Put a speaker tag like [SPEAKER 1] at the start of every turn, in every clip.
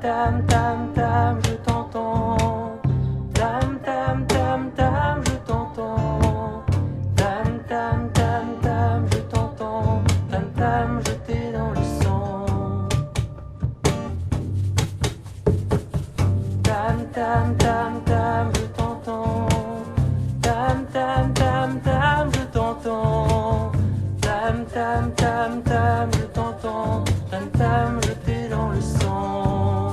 [SPEAKER 1] tam tam tam, je t'entends. Tam tam tam tam, je t'entends. Tam tam tam tam, je t'entends. Tam tam, je t'ai dans le sang. Tam tam tam tam, je t'entends. Tam tam tam tam, je t'entends. Tam tam tam tam, je t'entends. Tam tam, je t'ai dans le sang.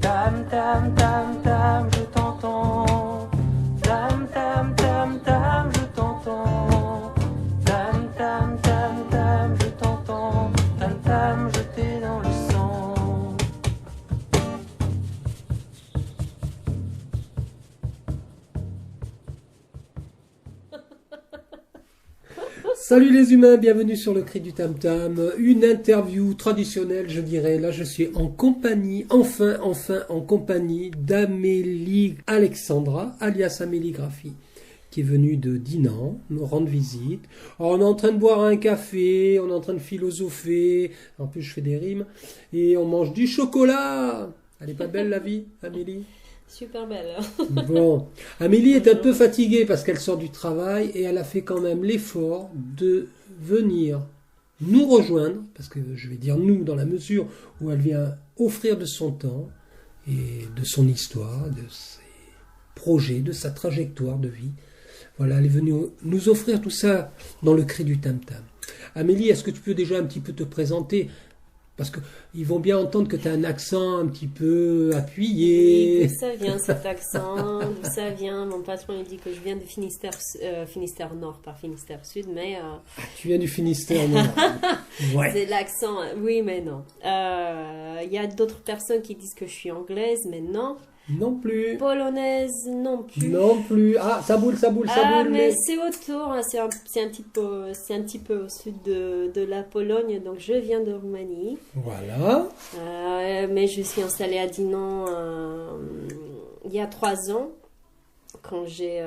[SPEAKER 1] Tam tam tam tam, je t'entends. Tam tam tam tam, je t'entends. Tam tam tam tam, je t'entends. Tam tam, je t'ai dans le sang.
[SPEAKER 2] Salut les humains, bienvenue sur le Cri du Tam Tam. Une interview traditionnelle, je dirais. Là, je suis en compagnie, enfin en compagnie d'Amélie Alexandra, alias Amélie Graphy, qui est venue de Dinan nous rendre visite. Alors, on est en train de boire un café, on est en train de philosopher. En plus, je fais des rimes. Et on mange du chocolat. Elle est pas belle la vie, Amélie?
[SPEAKER 3] Super belle.
[SPEAKER 2] Bon, Amélie est un peu fatiguée parce qu'elle sort du travail et elle a fait quand même l'effort de venir nous rejoindre, parce que je vais dire nous dans la mesure où elle vient offrir de son temps et de son histoire, de ses projets, de sa trajectoire de vie. Voilà, elle est venue nous offrir tout ça dans le Cri du Tam Tam. Amélie, est-ce que tu peux déjà un petit peu te présenter ? Parce qu'ils vont bien entendre que tu as un accent un petit peu appuyé.
[SPEAKER 3] Oui, d'où ça vient cet accent? D'où ça vient? Mon patron il dit que je viens de Finistère, Finistère Nord, pas Finistère Sud, mais...
[SPEAKER 2] Tu viens du Finistère Nord. Ouais.
[SPEAKER 3] C'est l'accent, oui mais non. Il y a d'autres personnes qui disent que je suis anglaise, mais non.
[SPEAKER 2] Non plus.
[SPEAKER 3] Polonaise, non plus.
[SPEAKER 2] Non plus. Ah, ça boule, ça boule, ça boule.
[SPEAKER 3] Mais c'est autour, hein, c'est un petit peu au sud de la Pologne, donc je viens de Roumanie.
[SPEAKER 2] Voilà.
[SPEAKER 3] Mais je suis installée à Dinan il y a 3 ans, quand j'ai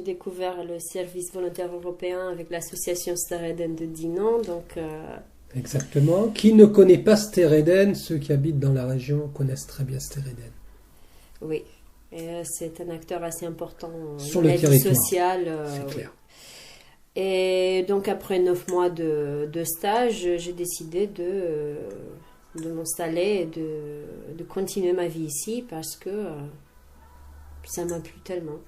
[SPEAKER 3] découvert le service volontaire européen avec l'association Stereden de Dinan. Donc,
[SPEAKER 2] exactement. Qui ne connaît pas Stereden, ceux qui habitent dans la région connaissent très bien Stereden.
[SPEAKER 3] Oui, et c'est un acteur assez important
[SPEAKER 2] sur
[SPEAKER 3] dans
[SPEAKER 2] le
[SPEAKER 3] la vie
[SPEAKER 2] territoire
[SPEAKER 3] sociale.
[SPEAKER 2] C'est clair.
[SPEAKER 3] Et donc après 9 mois de stage, j'ai décidé de m'installer et de continuer ma vie ici parce que ça m'a plu tellement.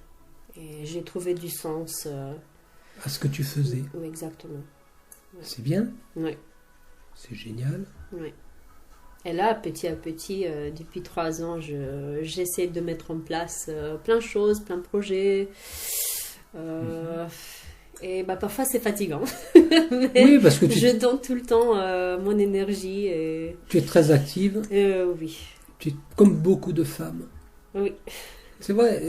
[SPEAKER 3] Et j'ai trouvé du sens.
[SPEAKER 2] À ce que tu faisais.
[SPEAKER 3] Oui, exactement. Ouais.
[SPEAKER 2] C'est bien.
[SPEAKER 3] Oui.
[SPEAKER 2] C'est génial.
[SPEAKER 3] Oui. Et là, petit à petit, depuis 3 ans, j'essaie de mettre en place plein de choses, plein de projets. Et parfois, c'est fatigant. Mais
[SPEAKER 2] oui, parce que
[SPEAKER 3] je donne tout le temps mon énergie. Et...
[SPEAKER 2] Tu es très active.
[SPEAKER 3] Oui.
[SPEAKER 2] Tu es comme beaucoup de femmes.
[SPEAKER 3] Oui.
[SPEAKER 2] C'est vrai.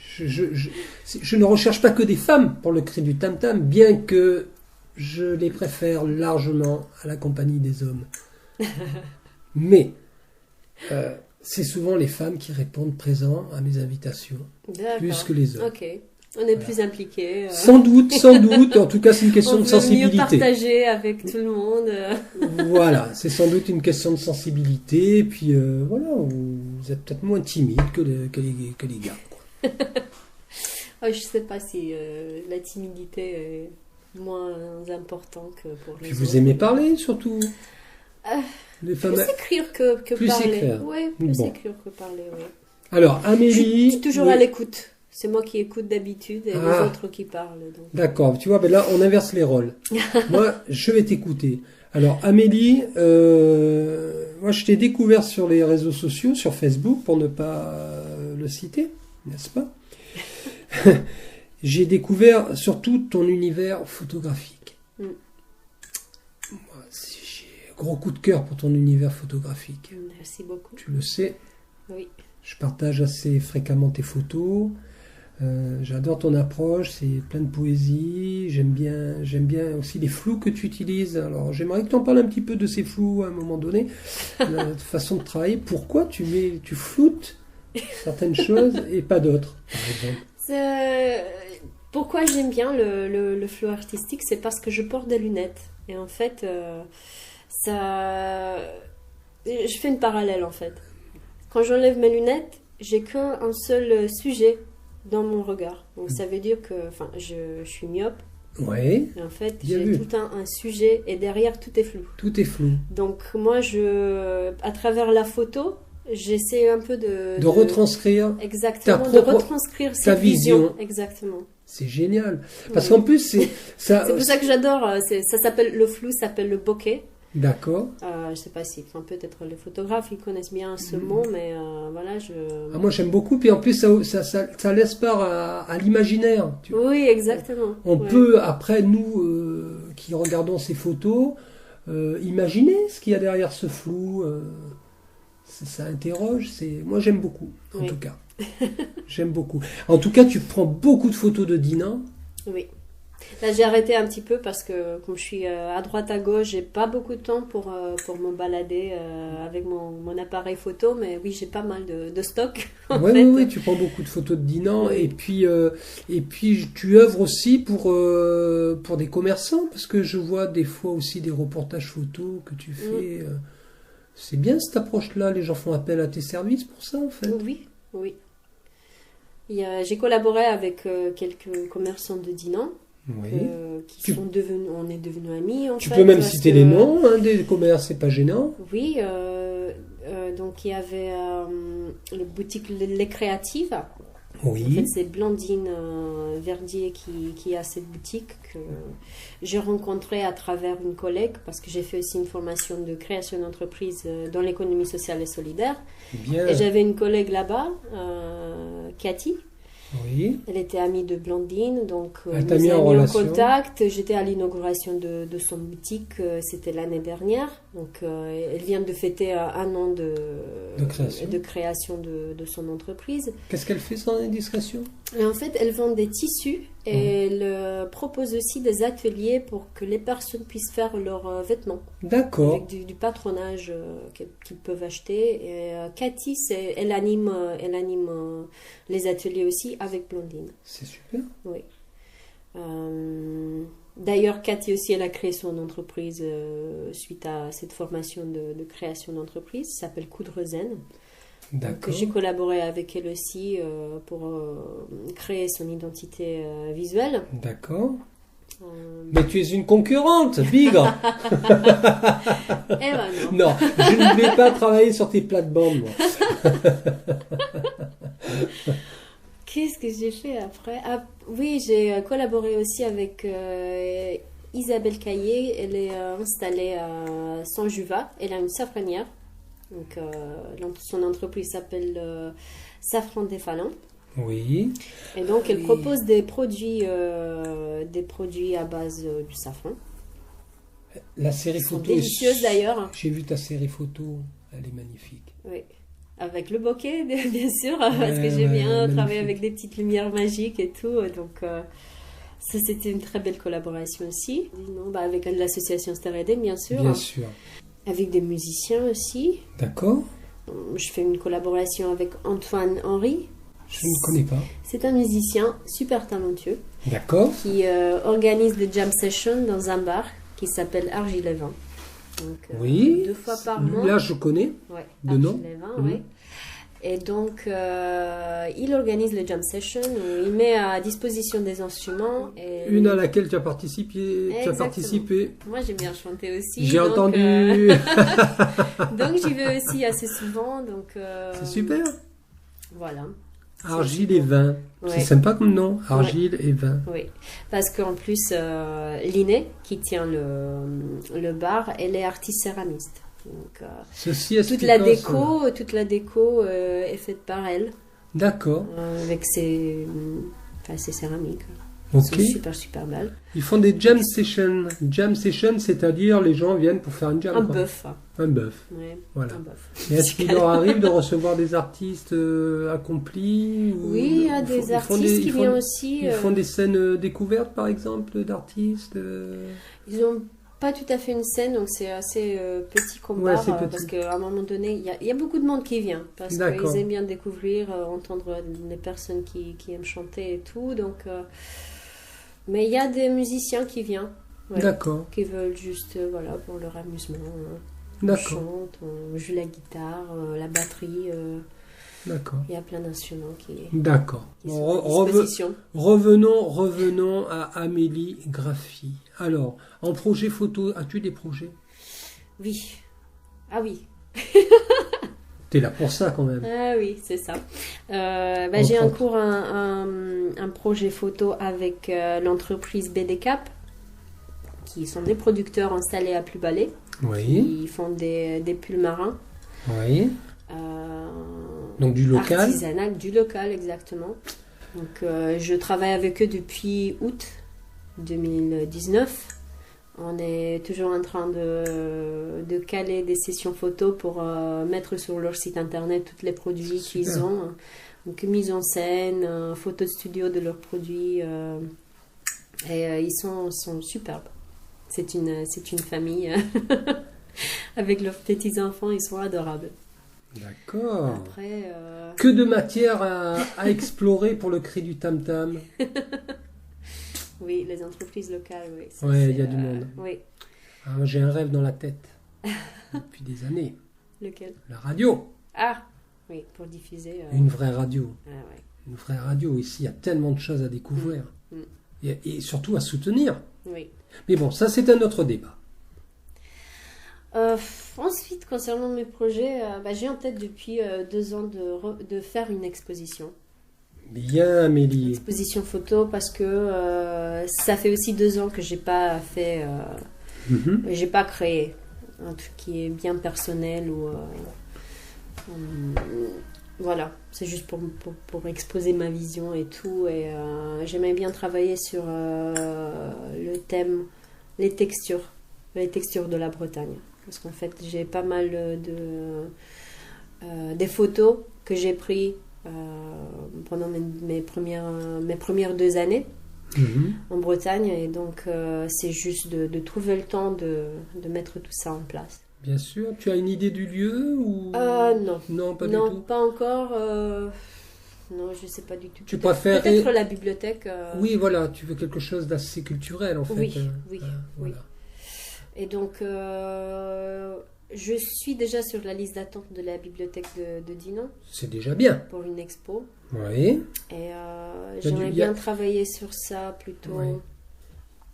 [SPEAKER 2] Je ne recherche pas que des femmes pour le Cri du Tam Tam, bien que je les préfère largement à la compagnie des hommes. Mais c'est souvent les femmes qui répondent présent à mes invitations, plus que les hommes.
[SPEAKER 3] Ok, on est plus impliqués.
[SPEAKER 2] Sans doute. En tout cas, c'est une question de sensibilité.
[SPEAKER 3] On veut mieux partager avec tout le monde.
[SPEAKER 2] Voilà, c'est sans doute une question de sensibilité. Et puis voilà, vous êtes peut-être moins timide que les gars. Quoi.
[SPEAKER 3] Je ne sais pas si la timidité est moins importante que pour les
[SPEAKER 2] puis
[SPEAKER 3] autres.
[SPEAKER 2] vous aimez parler surtout. Les femmes...
[SPEAKER 3] Plus écrire que
[SPEAKER 2] plus
[SPEAKER 3] parler.
[SPEAKER 2] Écrire.
[SPEAKER 3] Oui, plus
[SPEAKER 2] bon.
[SPEAKER 3] écrire que parler, oui.
[SPEAKER 2] Alors, Amélie...
[SPEAKER 3] Je suis toujours à l'écoute. C'est moi qui écoute d'habitude et les autres qui parlent. Donc.
[SPEAKER 2] D'accord, tu vois, ben là, on inverse les rôles. Moi, je vais t'écouter. Alors, Amélie, moi, je t'ai découvert sur les réseaux sociaux, sur Facebook, pour ne pas le citer, n'est-ce pas? J'ai découvert surtout ton univers photographique. Gros coup de cœur pour ton univers photographique.
[SPEAKER 3] Merci beaucoup.
[SPEAKER 2] Tu le sais.
[SPEAKER 3] Oui.
[SPEAKER 2] Je partage assez fréquemment tes photos. J'adore ton approche, c'est plein de poésie. J'aime bien aussi les flous que tu utilises. Alors j'aimerais que tu en parles un petit peu de ces flous à un moment donné, la façon de travailler. Pourquoi tu floutes certaines choses et pas d'autres, par exemple?
[SPEAKER 3] Pourquoi j'aime bien le flou artistique, c'est parce que je porte des lunettes. Et en fait, ça... Je fais une parallèle en fait. Quand j'enlève mes lunettes, j'ai qu'un seul sujet dans mon regard. Donc ça veut dire que je suis myope.
[SPEAKER 2] Ouais,
[SPEAKER 3] Et en fait,
[SPEAKER 2] bien
[SPEAKER 3] j'ai
[SPEAKER 2] vu.
[SPEAKER 3] tout un sujet et derrière tout est flou.
[SPEAKER 2] Tout est flou.
[SPEAKER 3] Donc moi, à travers la photo, j'essaie un peu
[SPEAKER 2] De retranscrire,
[SPEAKER 3] exactement,
[SPEAKER 2] ta
[SPEAKER 3] de
[SPEAKER 2] propre-
[SPEAKER 3] retranscrire
[SPEAKER 2] ta
[SPEAKER 3] cette vision.
[SPEAKER 2] vision.
[SPEAKER 3] Exactement.
[SPEAKER 2] c'est génial. Parce
[SPEAKER 3] Oui.
[SPEAKER 2] qu'en plus, ça.
[SPEAKER 3] C'est pour ça que j'adore. Ça s'appelle le flou, s'appelle le bokeh.
[SPEAKER 2] D'accord.
[SPEAKER 3] Je sais pas si, peut-être les photographes ils connaissent bien ce mot, mais voilà,
[SPEAKER 2] Ah, moi, j'aime beaucoup. Puis en plus, ça laisse part à l'imaginaire.
[SPEAKER 3] Oui, exactement.
[SPEAKER 2] On
[SPEAKER 3] Ouais.
[SPEAKER 2] peut, après, nous qui regardons ces photos, imaginer ce qu'il y a derrière ce flou. Ça interroge. Moi, j'aime beaucoup, en
[SPEAKER 3] Oui.
[SPEAKER 2] tout cas. J'aime beaucoup. En tout cas, tu prends beaucoup de photos de Dinah.
[SPEAKER 3] Oui. Là, j'ai arrêté un petit peu parce que comme je suis à droite à gauche, j'ai pas beaucoup de temps pour me balader avec mon appareil photo, mais oui, j'ai pas mal de stock. en
[SPEAKER 2] Oui,
[SPEAKER 3] fait.
[SPEAKER 2] oui, tu prends beaucoup de photos de Dinan
[SPEAKER 3] Oui.
[SPEAKER 2] et puis tu œuvres aussi pour des commerçants parce que je vois des fois aussi des reportages photos que tu fais. C'est bien cette approche-là, les gens font appel à tes services pour ça en fait.
[SPEAKER 3] Oui, oui. J'ai collaboré avec quelques commerçants de Dinan
[SPEAKER 2] Oui.
[SPEAKER 3] on est devenus amis.
[SPEAKER 2] Tu
[SPEAKER 3] fait,
[SPEAKER 2] peux même
[SPEAKER 3] parce
[SPEAKER 2] citer
[SPEAKER 3] que-
[SPEAKER 2] les noms des commerces, c'est pas gênant.
[SPEAKER 3] Oui, donc il y avait le boutique Les Créatives. En fait,
[SPEAKER 2] Oui.
[SPEAKER 3] c'est Blandine Verdier qui a cette boutique que j'ai rencontrée à travers une collègue parce que j'ai fait aussi une formation de création d'entreprise dans l'économie sociale et solidaire.
[SPEAKER 2] Bien.
[SPEAKER 3] Et j'avais une collègue là-bas, Cathy.
[SPEAKER 2] Oui.
[SPEAKER 3] Elle était amie de Blandine, donc
[SPEAKER 2] Elle t'a
[SPEAKER 3] nous
[SPEAKER 2] mis en
[SPEAKER 3] a mis en
[SPEAKER 2] relation.
[SPEAKER 3] contact. J'étais à l'inauguration de son boutique, c'était l'année dernière. Donc elle vient de fêter un an de création de son entreprise.
[SPEAKER 2] Qu'est-ce qu'elle fait sans indiscrétion?
[SPEAKER 3] Et en fait, elle vend des tissus et elle propose aussi des ateliers pour que les personnes puissent faire leurs vêtements.
[SPEAKER 2] D'accord.
[SPEAKER 3] Avec du patronage qu'ils peuvent acheter. Et Cathy, elle anime les ateliers aussi avec Blandine.
[SPEAKER 2] C'est super.
[SPEAKER 3] Oui. D'ailleurs, Cathy aussi, elle a créé son entreprise suite à cette formation de création d'entreprise. Ça s'appelle Coudre Zen. Donc,
[SPEAKER 2] D'accord.
[SPEAKER 3] j'ai collaboré avec elle aussi pour créer son identité visuelle.
[SPEAKER 2] D'accord.
[SPEAKER 3] Euh,
[SPEAKER 2] Mais tu es une concurrente, Bigre.
[SPEAKER 3] Eh ben non.
[SPEAKER 2] Non, je ne vais pas travailler sur tes plates-bandes, moi.
[SPEAKER 3] Qu'est-ce que j'ai fait après? Ah, oui, j'ai collaboré aussi avec Isabelle Caillé. Elle est installée à Saint-Juvat. Elle a une safranière. Donc, son entreprise s'appelle Safran des Fallons.
[SPEAKER 2] Oui.
[SPEAKER 3] Et donc, elle
[SPEAKER 2] Oui.
[SPEAKER 3] propose des produits à base du safran.
[SPEAKER 2] La série
[SPEAKER 3] Ils sont
[SPEAKER 2] photo.
[SPEAKER 3] délicieuses d'ailleurs.
[SPEAKER 2] J'ai vu ta série photo, elle est magnifique.
[SPEAKER 3] Oui. Avec le bokeh, bien sûr, parce que j'aime bien
[SPEAKER 2] magnifique.
[SPEAKER 3] travailler avec des petites lumières magiques et tout. Donc, ça, c'était une très belle collaboration aussi. Non, avec l'association Stérédé, bien sûr.
[SPEAKER 2] Bien sûr.
[SPEAKER 3] Avec des musiciens aussi.
[SPEAKER 2] D'accord.
[SPEAKER 3] Je fais une collaboration avec Antoine Henry.
[SPEAKER 2] Je ne connais pas.
[SPEAKER 3] C'est un musicien super talentueux
[SPEAKER 2] D'accord.
[SPEAKER 3] qui organise des jam sessions dans un bar qui s'appelle Argile et Vin. Donc,
[SPEAKER 2] Oui.
[SPEAKER 3] 2 fois par mois.
[SPEAKER 2] Là, je connais.
[SPEAKER 3] Ouais,
[SPEAKER 2] de nom.
[SPEAKER 3] Argile et Vin,
[SPEAKER 2] Mhm.
[SPEAKER 3] ouais. Et donc, il organise les jam sessions où il met à disposition des instruments. Et
[SPEAKER 2] Une à laquelle tu as participé. Tu as
[SPEAKER 3] Exactement.
[SPEAKER 2] participé.
[SPEAKER 3] Moi, j'aime bien chanter aussi.
[SPEAKER 2] J'ai
[SPEAKER 3] donc,
[SPEAKER 2] entendu.
[SPEAKER 3] donc, j'y vais aussi assez souvent. Donc,
[SPEAKER 2] C'est super.
[SPEAKER 3] Voilà.
[SPEAKER 2] Argile et vin.
[SPEAKER 3] Ouais.
[SPEAKER 2] C'est sympa comme nom. Argile et vin.
[SPEAKER 3] Oui, parce qu'en plus, Liné, qui tient le bar, elle est artiste céramiste. Donc,
[SPEAKER 2] Ceci
[SPEAKER 3] toute la déco est faite par elle,
[SPEAKER 2] D'accord.
[SPEAKER 3] avec ses céramiques.
[SPEAKER 2] Ok.
[SPEAKER 3] C'est super, super belle.
[SPEAKER 2] Ils font des jam sessions. Jam sessions, c'est-à-dire les gens viennent pour faire une jam.
[SPEAKER 3] Un
[SPEAKER 2] quoi.
[SPEAKER 3] bœuf.
[SPEAKER 2] Un bœuf.
[SPEAKER 3] Ouais,
[SPEAKER 2] Voilà.
[SPEAKER 3] un bœuf.
[SPEAKER 2] Et est-ce qu'il leur arrive de recevoir des artistes accomplis ou-
[SPEAKER 3] Oui, il y a
[SPEAKER 2] ils
[SPEAKER 3] des
[SPEAKER 2] font- ils
[SPEAKER 3] artistes
[SPEAKER 2] font des-
[SPEAKER 3] qui
[SPEAKER 2] ils font-
[SPEAKER 3] viennent aussi.
[SPEAKER 2] Ils font des scènes découvertes, par exemple, d'artistes.
[SPEAKER 3] Ils n'ont pas tout à fait une scène, donc c'est assez petit comme
[SPEAKER 2] Ouais,
[SPEAKER 3] bar,
[SPEAKER 2] c'est petit.
[SPEAKER 3] parce qu'à un moment donné, il y a beaucoup de monde qui vient, parce
[SPEAKER 2] D'accord.
[SPEAKER 3] qu'ils aiment bien découvrir, entendre les personnes qui aiment chanter et tout. Donc, mais il y a des musiciens qui viennent. Ouais.
[SPEAKER 2] D'accord,
[SPEAKER 3] Qui veulent juste, voilà, pour leur amusement. On
[SPEAKER 2] d'accord,
[SPEAKER 3] chante, on joue la guitare, la batterie.
[SPEAKER 2] d'accord.
[SPEAKER 3] Il y a plein d'instruments qui
[SPEAKER 2] D'accord.
[SPEAKER 3] sont
[SPEAKER 2] Bon,
[SPEAKER 3] à disposition.
[SPEAKER 2] revenons à Amélie Graffi. Alors, en projet photo, as-tu des projets?
[SPEAKER 3] Oui. Ah oui.
[SPEAKER 2] T'es là pour ça quand même.
[SPEAKER 3] Ah oui, c'est ça.
[SPEAKER 2] Entre
[SPEAKER 3] J'ai en
[SPEAKER 2] autres.
[SPEAKER 3] cours un projet photo avec l'entreprise BDCap, qui sont des producteurs installés à Plubalé.
[SPEAKER 2] Oui,
[SPEAKER 3] Ils font des pulls marins.
[SPEAKER 2] oui.
[SPEAKER 3] euh,
[SPEAKER 2] Donc du local.
[SPEAKER 3] Artisanal, du local, exactement. Donc, je travaille avec eux depuis août 2019. On est toujours en train de caler des sessions photos pour mettre sur leur site internet tous les produits qu'ils
[SPEAKER 2] Super.
[SPEAKER 3] ont. Donc, mise en scène, photos de studio de leurs produits. Ils sont superbes. C'est une famille avec leurs petits-enfants, ils sont adorables.
[SPEAKER 2] D'accord.
[SPEAKER 3] Après,
[SPEAKER 2] Que de matière à explorer pour le cri du tam-tam.
[SPEAKER 3] oui, les entreprises locales, oui. Ça,
[SPEAKER 2] Ouais,
[SPEAKER 3] c'est,
[SPEAKER 2] il y a du monde.
[SPEAKER 3] Oui,
[SPEAKER 2] Ah, j'ai un rêve dans la tête. Depuis des années.
[SPEAKER 3] lequel?
[SPEAKER 2] La radio.
[SPEAKER 3] Ah, oui, pour diffuser.
[SPEAKER 2] Une vraie radio.
[SPEAKER 3] Ah, ouais.
[SPEAKER 2] Une vraie radio. Ici, il y a tellement de choses à découvrir.
[SPEAKER 3] Mm.
[SPEAKER 2] Et surtout à soutenir.
[SPEAKER 3] Oui.
[SPEAKER 2] Mais bon, ça, c'est un autre débat.
[SPEAKER 3] Ensuite, concernant mes projets, j'ai en tête depuis 2 ans de faire une exposition.
[SPEAKER 2] Bien, Amélie.
[SPEAKER 3] Exposition photo parce que ça fait aussi 2 ans que j'ai pas fait,
[SPEAKER 2] Mhm.
[SPEAKER 3] j'ai pas créé un truc qui est bien personnel ou voilà, c'est juste pour exposer ma vision et tout. Et j'aimais bien travailler sur le thème, les textures de la Bretagne. Parce qu'en fait, j'ai pas mal des photos que j'ai prises pendant mes premières 2 années
[SPEAKER 2] Mhm.
[SPEAKER 3] en Bretagne. Et donc, c'est juste de trouver le temps de mettre tout ça en place.
[SPEAKER 2] Bien sûr. Tu as une idée du lieu ou...
[SPEAKER 3] Non.
[SPEAKER 2] Non, pas
[SPEAKER 3] Non,
[SPEAKER 2] du tout.
[SPEAKER 3] pas encore. Non, je sais pas du tout.
[SPEAKER 2] Tu
[SPEAKER 3] Peut-être
[SPEAKER 2] préférais...
[SPEAKER 3] la bibliothèque.
[SPEAKER 2] Oui, voilà. Tu veux quelque chose d'assez culturel, en fait.
[SPEAKER 3] Oui, oui,
[SPEAKER 2] voilà.
[SPEAKER 3] Et donc, je suis déjà sur la liste d'attente de la bibliothèque de Dinan
[SPEAKER 2] C'est déjà bien.
[SPEAKER 3] pour une expo.
[SPEAKER 2] Oui.
[SPEAKER 3] Et
[SPEAKER 2] Il y a
[SPEAKER 3] j'aimerais
[SPEAKER 2] il y a-
[SPEAKER 3] bien travailler sur ça plutôt.
[SPEAKER 2] Oui.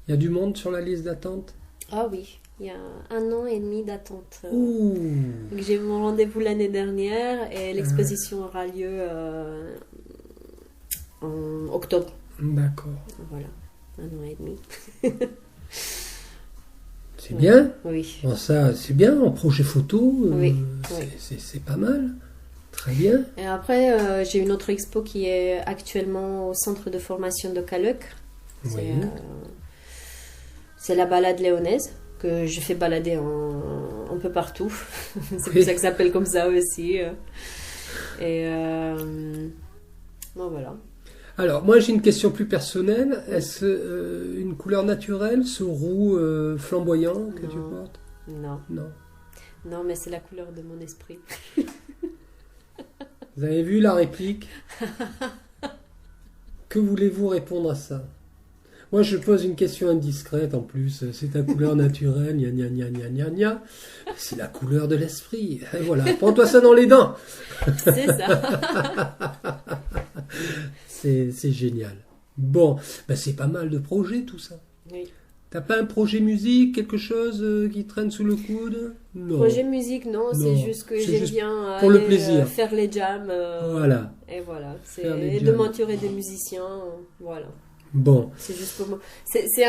[SPEAKER 2] Il y a du monde sur la liste d'attente.
[SPEAKER 3] Ah oui, il y a 1 an et demi d'attente.
[SPEAKER 2] Ouh.
[SPEAKER 3] Donc, j'ai mon rendez-vous l'année dernière et l'exposition aura lieu en octobre.
[SPEAKER 2] D'accord.
[SPEAKER 3] Voilà, 1 an et demi.
[SPEAKER 2] C'est bien.
[SPEAKER 3] Oui.
[SPEAKER 2] Bon, ça, c'est bien. En projet photo,
[SPEAKER 3] Oui,
[SPEAKER 2] c'est,
[SPEAKER 3] oui.
[SPEAKER 2] c'est pas mal. Très bien.
[SPEAKER 3] Et après, j'ai une autre expo qui est actuellement au centre de formation de Caluc.
[SPEAKER 2] Oui.
[SPEAKER 3] C'est la balade léonaise que je fais balader un peu partout. C'est
[SPEAKER 2] Oui.
[SPEAKER 3] pour ça que ça s'appelle comme ça aussi. Et bon, voilà.
[SPEAKER 2] Alors, moi, j'ai une question plus personnelle. Est-ce une couleur naturelle, ce roux flamboyant que tu
[SPEAKER 3] Non.
[SPEAKER 2] portes?
[SPEAKER 3] Non,
[SPEAKER 2] Non.
[SPEAKER 3] non, mais c'est la couleur de mon esprit.
[SPEAKER 2] Vous avez vu la réplique? Que voulez-vous répondre à ça? Moi, je pose une question indiscrète en plus. C'est ta couleur naturelle, gna gna gna gna gna gna. C'est la couleur de l'esprit. Et voilà, prends-toi ça dans les dents.
[SPEAKER 3] C'est ça.
[SPEAKER 2] C'est génial. Bon, ben c'est pas mal de projets tout ça.
[SPEAKER 3] Oui.
[SPEAKER 2] T'as pas un projet musique, quelque chose qui traîne sous le coude? Non.
[SPEAKER 3] Projet musique, non, c'est
[SPEAKER 2] Non,
[SPEAKER 3] juste que
[SPEAKER 2] c'est
[SPEAKER 3] j'aime
[SPEAKER 2] juste
[SPEAKER 3] bien
[SPEAKER 2] pour le
[SPEAKER 3] aller,
[SPEAKER 2] plaisir.
[SPEAKER 3] faire les jams.
[SPEAKER 2] Voilà.
[SPEAKER 3] Et voilà.
[SPEAKER 2] Faire les
[SPEAKER 3] Et de
[SPEAKER 2] jams.
[SPEAKER 3] m'entourer des musiciens. Voilà.
[SPEAKER 2] Bon,
[SPEAKER 3] C'est juste pour moi. C'est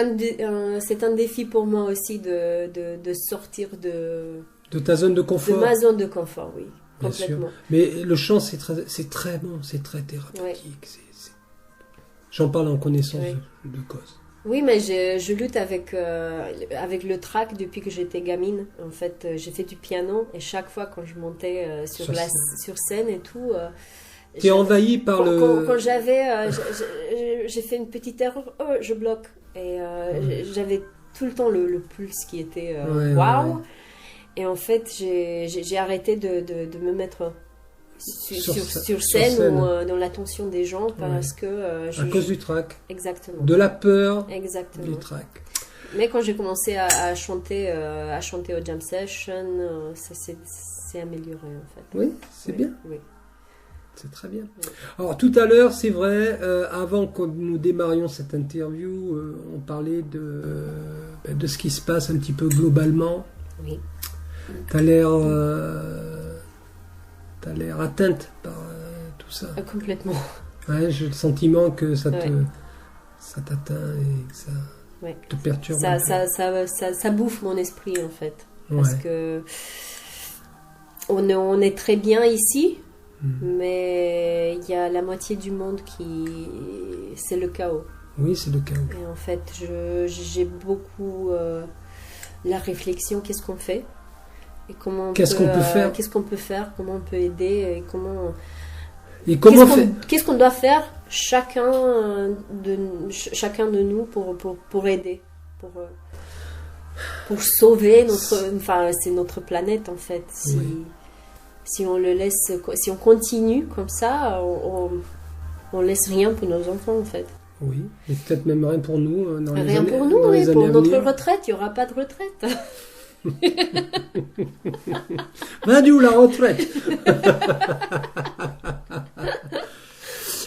[SPEAKER 3] un défi pour moi aussi de sortir de
[SPEAKER 2] de ta zone de confort.
[SPEAKER 3] ma zone de confort, oui.
[SPEAKER 2] Bien sûr.
[SPEAKER 3] Complètement.
[SPEAKER 2] Mais le chant, c'est très bon, c'est très thérapeutique. J'en parle en connaissance
[SPEAKER 3] Oui.
[SPEAKER 2] de cause.
[SPEAKER 3] Oui, mais je lutte avec le trac depuis que j'étais gamine. En fait, j'ai fait du piano et chaque fois quand je montais sur scène et tout.
[SPEAKER 2] T'es envahi par
[SPEAKER 3] Quand j'ai fait une petite erreur, je bloque. Et j'avais tout le temps le pulse qui était
[SPEAKER 2] Ouais,
[SPEAKER 3] waouh.
[SPEAKER 2] ouais.
[SPEAKER 3] Et en fait, j'ai arrêté de me mettre sur
[SPEAKER 2] scène.
[SPEAKER 3] scène ou dans l'attention des gens parce que
[SPEAKER 2] à cause du trac,
[SPEAKER 3] exactement.
[SPEAKER 2] de la peur
[SPEAKER 3] Exactement.
[SPEAKER 2] du trac.
[SPEAKER 3] Mais quand j'ai commencé à chanter au jam session, ça s'est amélioré en fait.
[SPEAKER 2] Oui, c'est
[SPEAKER 3] Oui,
[SPEAKER 2] bien.
[SPEAKER 3] oui.
[SPEAKER 2] C'est très bien.
[SPEAKER 3] Oui.
[SPEAKER 2] Alors tout à l'heure, c'est vrai, avant que nous démarrions cette interview, on parlait de ce qui se passe un petit peu globalement.
[SPEAKER 3] Oui.
[SPEAKER 2] T'as l'air atteinte par tout ça.
[SPEAKER 3] Complètement.
[SPEAKER 2] Ouais, j'ai le sentiment que ça
[SPEAKER 3] Ouais.
[SPEAKER 2] t'atteint et que ça
[SPEAKER 3] Ouais.
[SPEAKER 2] te perturbe. un
[SPEAKER 3] Ça bouffe mon esprit en fait.
[SPEAKER 2] peu.
[SPEAKER 3] Parce
[SPEAKER 2] Ouais.
[SPEAKER 3] que on est très bien ici,
[SPEAKER 2] Mhm.
[SPEAKER 3] mais il y a la moitié du monde c'est le chaos.
[SPEAKER 2] Oui, c'est le cas.
[SPEAKER 3] Et en fait, j'ai beaucoup la réflexion, qu'est-ce qu'on fait et comment
[SPEAKER 2] Qu'est-ce qu'on peut faire
[SPEAKER 3] qu'est-ce qu'on peut faire, comment on peut aider et comment
[SPEAKER 2] Et comment
[SPEAKER 3] qu'est-ce qu'on doit faire chacun de nous pour aider, pour sauver c'est notre planète en fait.
[SPEAKER 2] Oui.
[SPEAKER 3] Si on le laisse, si on continue comme ça, on laisse rien pour nos enfants en fait.
[SPEAKER 2] Oui, et peut-être même rien pour nous dans les
[SPEAKER 3] Rien
[SPEAKER 2] années,
[SPEAKER 3] pour nous,
[SPEAKER 2] dans les
[SPEAKER 3] oui, pour
[SPEAKER 2] années à
[SPEAKER 3] notre
[SPEAKER 2] venir.
[SPEAKER 3] retraite, il n'y aura pas de retraite.
[SPEAKER 2] Va d'où la retraite?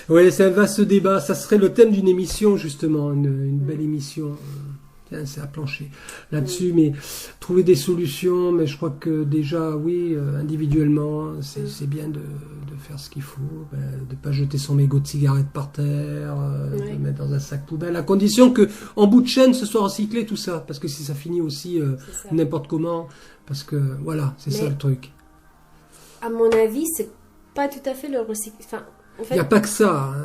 [SPEAKER 2] Oui, c'est un vaste débat. Ça serait le thème d'une émission, justement, une belle émission. Tiens, c'est à plancher là-dessus, mais trouver des solutions. Mais je crois que déjà, oui, individuellement, c'est bien de faire ce qu'il faut, de ne pas jeter son mégot de cigarette par terre, de
[SPEAKER 3] Oui.
[SPEAKER 2] le mettre dans un sac poubelle, à condition que en bout de chaîne, ce soit recyclé tout ça, parce que si ça finit aussi
[SPEAKER 3] C'est ça.
[SPEAKER 2] n'importe comment, parce que voilà, c'est ça
[SPEAKER 3] Mais-
[SPEAKER 2] le truc.
[SPEAKER 3] À mon avis, c'est pas tout à fait le recyclage. Enfin, en
[SPEAKER 2] Il
[SPEAKER 3] fait,
[SPEAKER 2] n'y a pas que ça. Hein.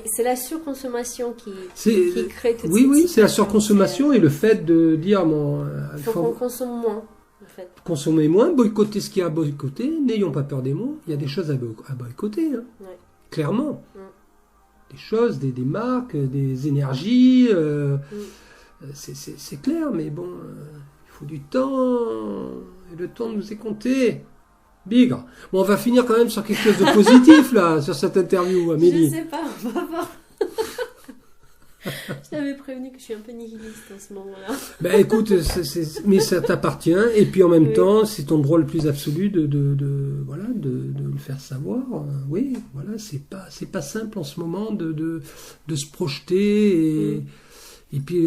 [SPEAKER 3] c'est la surconsommation qui
[SPEAKER 2] C'est
[SPEAKER 3] crée toute
[SPEAKER 2] oui,
[SPEAKER 3] cette
[SPEAKER 2] oui, c'est la
[SPEAKER 3] situation.
[SPEAKER 2] surconsommation et le fait de dire bon,
[SPEAKER 3] Il faut qu'on consomme moins, en fait.
[SPEAKER 2] consommer moins, boycotter ce qu'il y a à boycotter, n'ayons pas peur des mots, il y a des choses à boycotter, hein,
[SPEAKER 3] Ouais.
[SPEAKER 2] clairement.
[SPEAKER 3] Mm.
[SPEAKER 2] Des choses, des marques, des énergies, c'est clair, mais bon, il faut du temps, et le temps nous est compté. Bigre. Bon, on va finir quand même sur quelque chose de positif, là, sur cette interview,
[SPEAKER 3] Je
[SPEAKER 2] Amélie.
[SPEAKER 3] sais pas, on va voir. Je t'avais prévenu que je suis un peu nihiliste en ce moment-là.
[SPEAKER 2] Ben écoute, mais ça t'appartient, et puis en même
[SPEAKER 3] Oui.
[SPEAKER 2] temps, c'est ton droit le plus absolu voilà, de le faire savoir. Oui, voilà, c'est pas simple en ce moment de se projeter, et puis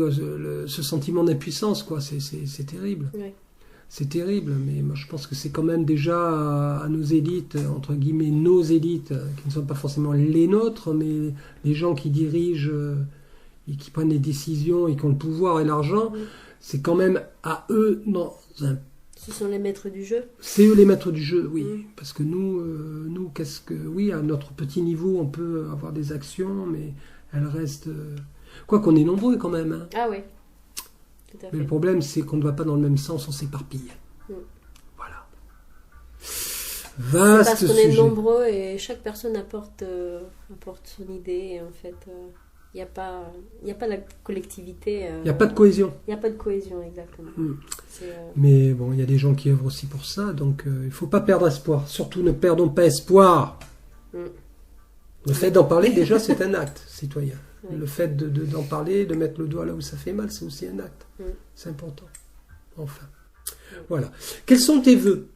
[SPEAKER 2] ce sentiment d'impuissance, quoi, c'est terrible.
[SPEAKER 3] Ouais.
[SPEAKER 2] C'est terrible, mais moi je pense que c'est quand même déjà à nos élites, entre guillemets nos élites, qui ne sont pas forcément les nôtres, mais les gens qui dirigent et qui prennent les décisions et qui ont le pouvoir et l'argent, c'est quand même à eux,
[SPEAKER 3] Ce sont les maîtres du jeu.
[SPEAKER 2] c'est eux les maîtres du jeu, oui.
[SPEAKER 3] Mm.
[SPEAKER 2] Parce que nous, oui, à notre petit niveau, on peut avoir des actions, mais elles restent... quoi qu'on est nombreux quand même, hein.
[SPEAKER 3] Ah oui, tout à
[SPEAKER 2] Mais le
[SPEAKER 3] fait.
[SPEAKER 2] problème, c'est qu'on ne va pas dans le même sens, on s'éparpille.
[SPEAKER 3] Mm.
[SPEAKER 2] Voilà.
[SPEAKER 3] C'est parce
[SPEAKER 2] Vaste
[SPEAKER 3] qu'on est
[SPEAKER 2] sujet.
[SPEAKER 3] nombreux et chaque personne apporte son idée. Et en fait, il n'y a pas la collectivité.
[SPEAKER 2] Il n'y a pas de cohésion.
[SPEAKER 3] Il n'y a pas de cohésion, exactement.
[SPEAKER 2] Mm.
[SPEAKER 3] C'est,
[SPEAKER 2] Mais bon, il y a des gens qui œuvrent aussi pour ça, donc il ne faut pas perdre espoir. Surtout, ne perdons pas espoir.
[SPEAKER 3] Mm.
[SPEAKER 2] Le fait d'en parler, déjà, c'est un acte citoyen.
[SPEAKER 3] Oui.
[SPEAKER 2] Le fait d'en parler, de mettre le doigt là où ça fait mal, c'est aussi un acte.
[SPEAKER 3] Mm.
[SPEAKER 2] C'est important. Enfin. Voilà. Quels sont tes vœux?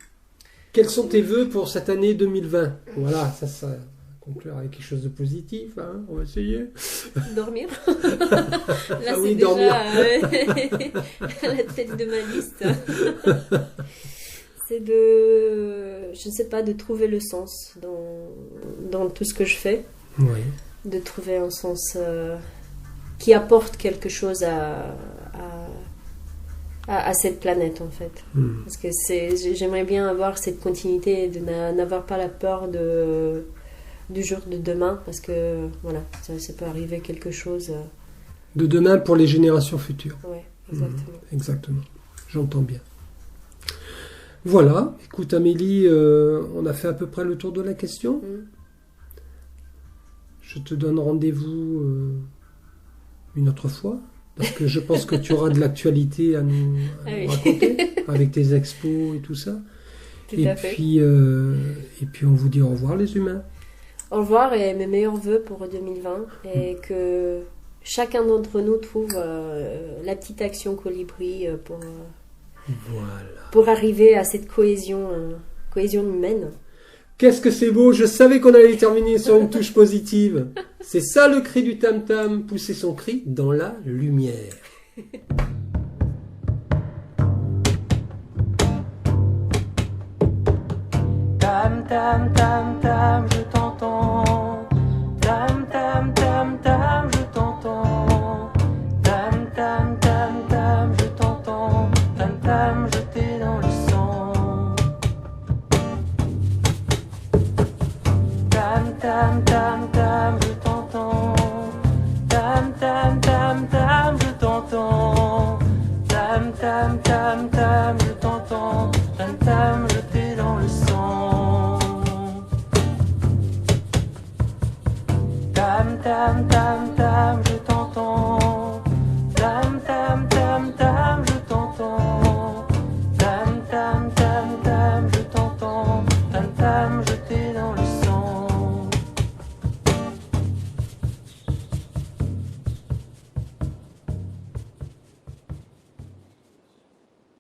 [SPEAKER 2] Quels sont tes vœux pour cette année 2020? Voilà, ça va conclure avec quelque chose de positif, hein, on va essayer.
[SPEAKER 3] dormir. Là,
[SPEAKER 2] Ah
[SPEAKER 3] c'est
[SPEAKER 2] oui,
[SPEAKER 3] déjà
[SPEAKER 2] dormir.
[SPEAKER 3] à la tête de ma liste. C'est je ne sais pas, de trouver le sens dans tout ce que je fais.
[SPEAKER 2] Oui.
[SPEAKER 3] De trouver un sens qui apporte quelque chose à cette planète, en fait.
[SPEAKER 2] Mm.
[SPEAKER 3] Parce que j'aimerais bien avoir cette continuité et de n'avoir pas la peur du jour de demain, parce que voilà, ça peut arriver quelque chose.
[SPEAKER 2] De demain pour les générations futures.
[SPEAKER 3] Ouais, exactement.
[SPEAKER 2] Exactement. J'entends bien. Voilà. Écoute, Amélie, on a fait à peu près le tour de la question.
[SPEAKER 3] Mm.
[SPEAKER 2] Je te donne rendez-vous une autre fois, parce que je pense que tu auras de l'actualité à nous
[SPEAKER 3] Ah oui.
[SPEAKER 2] raconter, avec tes expos et tout ça.
[SPEAKER 3] Tout
[SPEAKER 2] Et
[SPEAKER 3] à fait.
[SPEAKER 2] puis on vous dit au revoir les humains.
[SPEAKER 3] Au revoir et mes meilleurs vœux pour 2020 et que chacun d'entre nous trouve la petite action colibri
[SPEAKER 2] Voilà.
[SPEAKER 3] pour arriver à cette cohésion humaine.
[SPEAKER 2] Qu'est-ce que c'est beau, je savais qu'on allait terminer sur une touche positive. C'est ça le cri du tam-tam, pousser son cri dans la lumière.
[SPEAKER 1] Tam tam tam tam, je t'entends. Tam tam tam tam, je t'entends. Tam tam tam tam, je t'entends. Tam tam, je t'ai dans le sang. Tam tam tam tam, je t'entends. Tam tam tam tam, je t'entends. Tam tam tam tam, je t'entends. Tam tam, je t'ai dans le sang. Tam tam tam tam, je t'entends. Tam tam tam tam, je t'entends. Tam tam tam tam, je t'entends. Tam tam, je t'ai